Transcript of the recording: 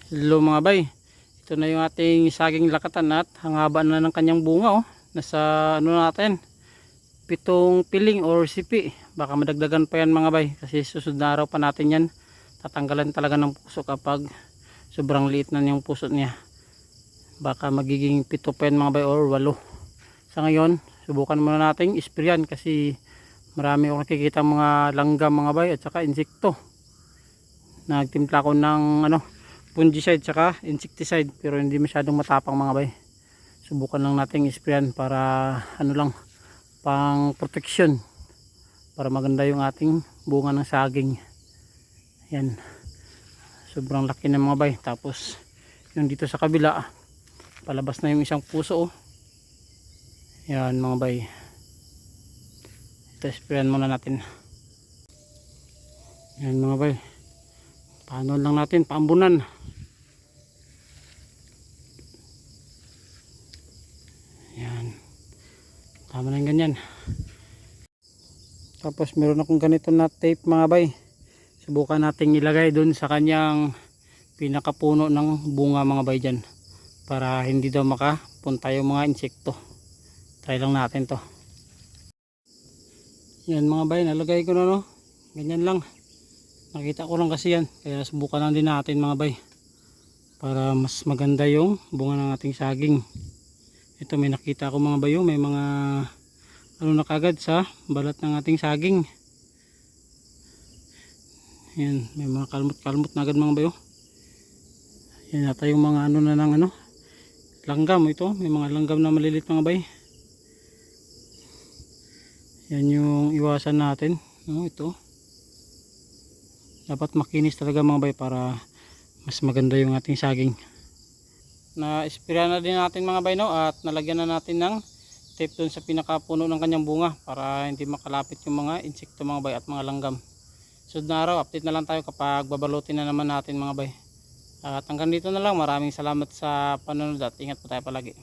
Hello mga bay, ito na yung ating saging lakatan at hangaba na ng kanyang bunga oh. Nasa ano natin, 7 piling or sipi. Baka madagdagan pa yan mga bay kasi susunod na araw pa natin yan. Tatanggalan talaga ng puso kapag sobrang liit na yung puso niya. Baka magiging 7 pa yan mga bay or 8. Sa ngayon, subukan muna natin isprayan kasi marami akong nakikita mga langgam mga bay at saka insekto. Nagtimpla ko ng fungicide saka insecticide pero hindi masyadong matapang mga bay. Subukan lang natin isprayan para pang protection para maganda yung ating bunga ng saging. Yan, sobrang laki na mga bay. Tapos yung dito sa kabila palabas na yung isang puso oh. Yan mga bay, ito isprayan muna natin. Yan mga bay, paano lang natin paambunan. Yan, tama na yung ganyan. Tapos meron akong ganito na tape mga bay, subukan natin ilagay dun sa kanyang pinakapuno ng bunga mga bay dyan para hindi daw makapunta yung mga insekto. Try lang natin to. Yan mga bay, nalagay ko na ganyan lang. Nakita ko lang kasi yan, kaya subukan lang din natin mga bay para mas maganda yung bunga ng ating saging. Ito may nakita ko mga bayo, may mga na kagad sa balat ng ating saging. Yan, may mga kalmot na agad mga bayo. Yan yata yung mga langgam. Ito may mga langgam na malilit mga bay. Yan yung iwasan natin. Ito dapat makinis talaga mga bay para mas maganda yung ating saging. Na-sprayan na din natin mga bay at nalagyan na natin ng tape dun sa pinakapuno ng kanyang bunga para hindi makalapit yung mga insekto mga bay at mga langgam. Sunod na araw update na lang tayo kapag babalutin na naman natin mga bay. At hanggang dito na lang, maraming salamat sa panonood at ingat po tayo palagi.